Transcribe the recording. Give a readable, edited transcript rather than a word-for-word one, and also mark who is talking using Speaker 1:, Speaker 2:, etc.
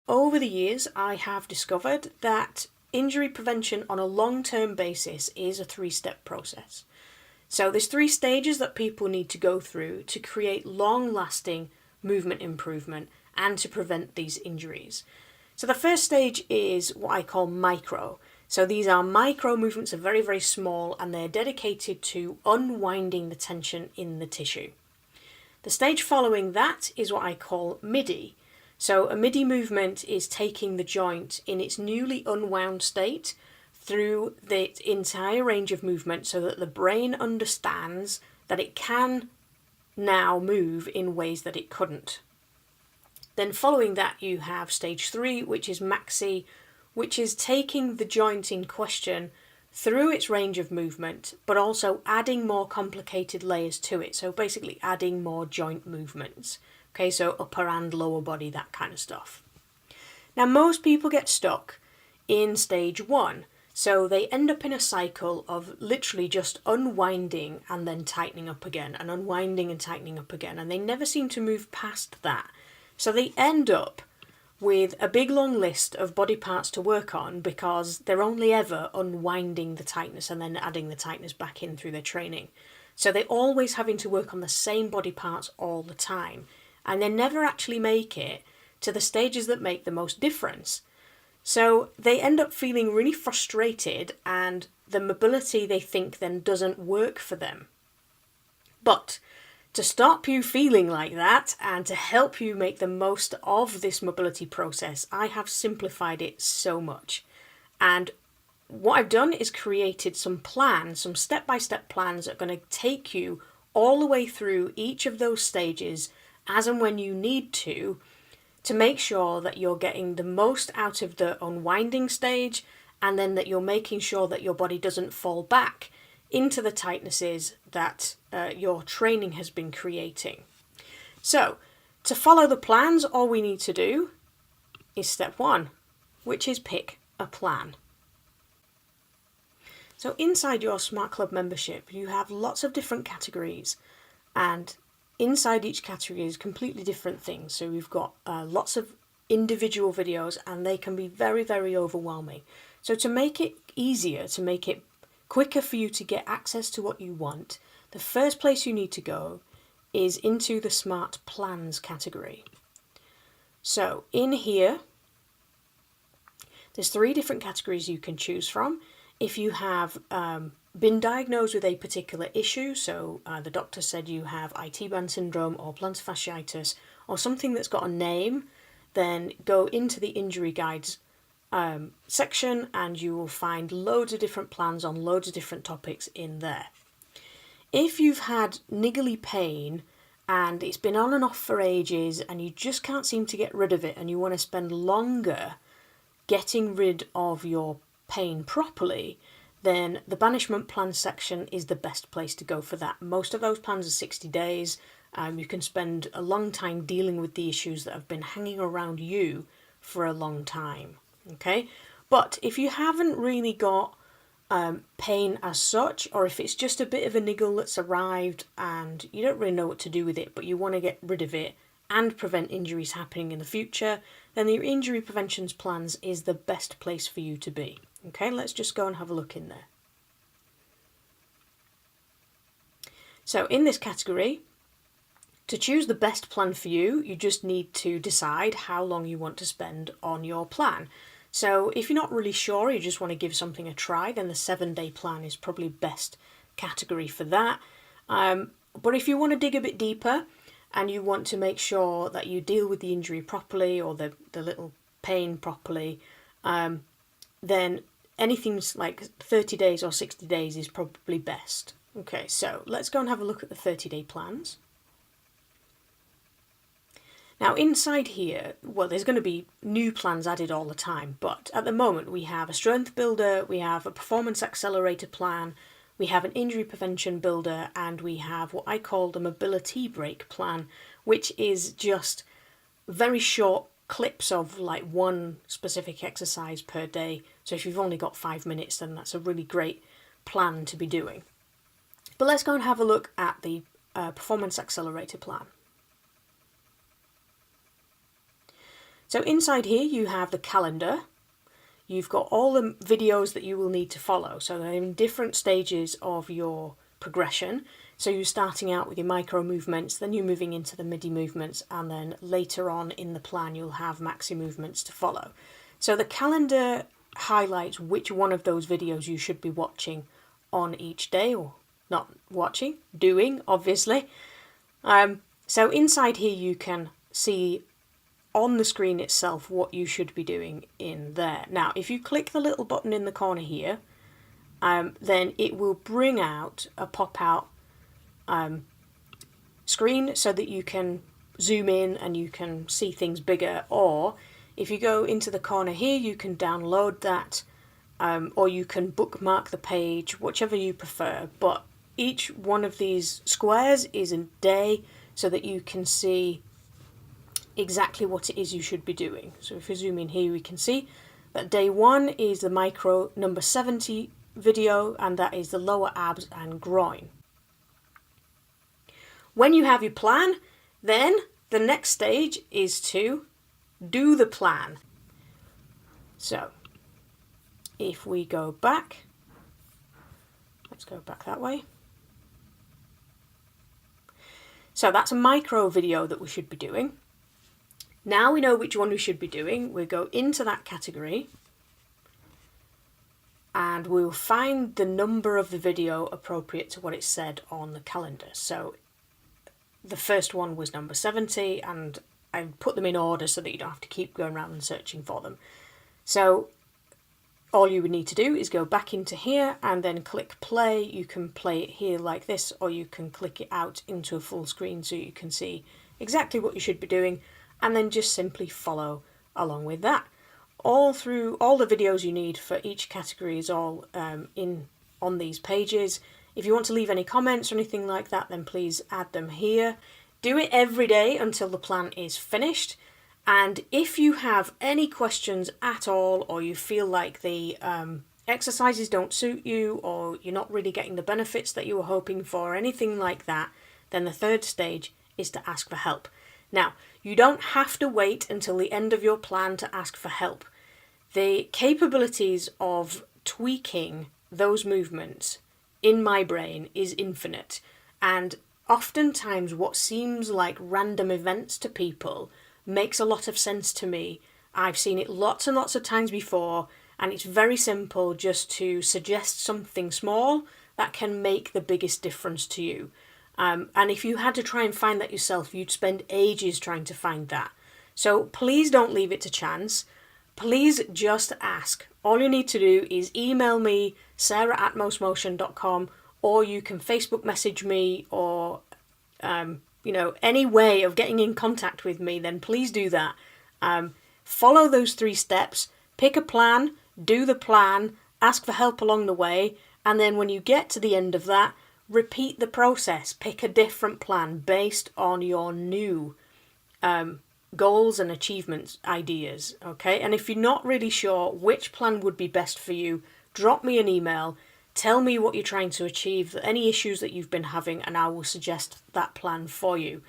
Speaker 1: over the years, I have discovered that injury prevention on a long-term basis is a 3-step process. So there's 3 stages that people need to go through to create long-lasting movement improvement and to prevent these injuries. So the first stage is what I call micro. So these are micro movements, are very, very small, and they're dedicated to unwinding the tension in the tissue. The stage following that is what I call midi. So a midi movement is taking the joint in its newly unwound state through the entire range of movement so that the brain understands that it can now move in ways that it couldn't. Then following that you have stage 3, which is maxi, which is taking the joint in question through its range of movement, but also adding more complicated layers to it. So basically adding more joint movements. Okay, so upper and lower body, that kind of stuff. Now most people get stuck in stage 1. So they end up in a cycle of literally just unwinding and then tightening up again, and unwinding and tightening up again, and they never seem to move past that. So they end up with a big long list of body parts to work on because they're only ever unwinding the tightness and then adding the tightness back in through their training. So they're always having to work on the same body parts all the time, and they never actually make it to the stages that make the most difference. So they end up feeling really frustrated, and the mobility they think then doesn't work for them. But to stop you feeling like that and to help you make the most of this mobility process, I have simplified it so much. And what I've done is created some plans, some step-by-step plans that are going to take you all the way through each of those stages as and when you need to make sure that you're getting the most out of the unwinding stage, and then that you're making sure that your body doesn't fall back into the tightnesses that your training has been creating. So, to follow the plans, all we need to do is step 1, which is pick a plan. So inside your Smart Club membership, you have lots of different categories, and inside each category is completely different things. So we've got lots of individual videos, and they can be very, very overwhelming. So to make it easier, to make it quicker for you to get access to what you want, the first place you need to go is into the Smart Plans category. So in here, there's 3 different categories you can choose from. If you have been diagnosed with a particular issue, so the doctor said you have IT band syndrome or plantar fasciitis or something that's got a name, then go into the injury guides section and you will find loads of different plans on loads of different topics in there. If you've had niggly pain and it's been on and off for ages and you just can't seem to get rid of it, and you want to spend longer getting rid of your pain properly, then the banishment plan section is the best place to go for that. Most of those plans are 60 days. You can spend a long time dealing with the issues that have been hanging around you for a long time. Okay, but if you haven't really got pain as such, or if it's just a bit of a niggle that's arrived and you don't really know what to do with it, but you want to get rid of it and prevent injuries happening in the future, then the injury prevention plans is the best place for you to be. Okay, let's just go and have a look in there. So in this category, to choose the best plan for you, you just need to decide how long you want to spend on your plan. So if you're not really sure, you just want to give something a try, then the 7-day plan is probably best category for that. But if you want to dig a bit deeper and you want to make sure that you deal with the injury properly or the little pain properly, then anything like 30 days or 60 days is probably best. Okay, so let's go and have a look at the 30-day plans. Now inside here, well, there's going to be new plans added all the time, but at the moment we have a strength builder, we have a performance accelerator plan, we have an injury prevention builder, and we have what I call the mobility break plan, which is just very short clips of like one specific exercise per day. So if you've only got 5 minutes, then that's a really great plan to be doing. But let's go and have a look at the performance accelerator plan. So inside here you have the calendar. You've got all the videos that you will need to follow. So they're in different stages of your progression. So you're starting out with your micro movements, then you're moving into the midi movements, and then later on in the plan you'll have maxi movements to follow. So the calendar highlights which one of those videos you should be watching on each day, or not watching, doing, obviously. So inside here you can see on the screen itself what you should be doing in there. Now, if you click the little button in the corner here, then it will bring out a pop-out screen so that you can zoom in and you can see things bigger. Or if you go into the corner here, you can download that, or you can bookmark the page, whichever you prefer. But each one of these squares is a day so that you can see exactly what it is you should be doing. So if you zoom in here, we can see that day 1 is the micro number 70 video, and that is the lower abs and groin. When you have your plan, then the next stage is to do the plan. So if we go back, let's go back that way. So that's a micro video that we should be doing. Now we know which one we should be doing. We'll go into that category and we'll find the number of the video appropriate to what it said on the calendar. So the first one was number 70, and I put them in order so that you don't have to keep going around and searching for them. So all you would need to do is go back into here and then click play. You can play it here like this, or you can click it out into a full screen so you can see exactly what you should be doing, and then just simply follow along with that. All through all the videos you need for each category is all on these pages. If you want to leave any comments or anything like that, then please add them here. Do it every day until the plan is finished. And if you have any questions at all, or you feel like the exercises don't suit you, or you're not really getting the benefits that you were hoping for, or anything like that, then the third stage is to ask for help. Now, you don't have to wait until the end of your plan to ask for help. The capabilities of tweaking those movements in my brain is infinite, and oftentimes what seems like random events to people makes a lot of sense to me. I've seen it lots and lots of times before, and it's very simple just to suggest something small that can make the biggest difference to you. And if you had to try and find that yourself, you'd spend ages trying to find that. So please don't leave it to chance. Please just ask. All you need to do is email me, sarah@mostmotion.com, or you can Facebook message me, or any way of getting in contact with me, then please do that. Follow those 3 steps, pick a plan, do the plan, ask for help along the way, and then when you get to the end of that, repeat the process. Pick a different plan based on your new goals and achievements ideas, okay? And if you're not really sure which plan would be best for you, drop me an email, tell me what you're trying to achieve, any issues that you've been having, and I will suggest that plan for you.